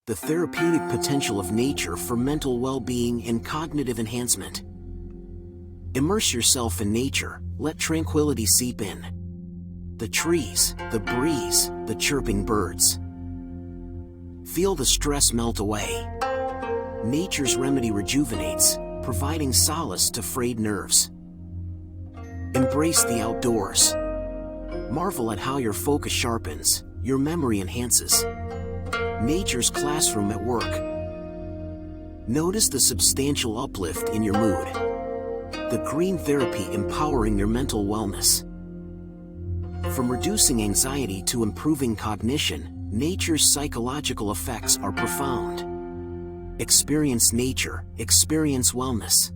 The therapeutic potential of nature for mental well-being and cognitive enhancement. Immerse yourself in nature, let tranquility seep in. The trees, the breeze, the chirping birds. Feel the stress melt away. Nature's remedy rejuvenates, providing solace to frayed nerves. Embrace the outdoors. Marvel at how your focus sharpens, your memory enhances. Nature's classroom at work. Notice the substantial uplift in your mood. The green therapy empowering your mental wellness. From reducing anxiety to improving cognition, nature's psychological effects are profound. Experience nature, experience wellness.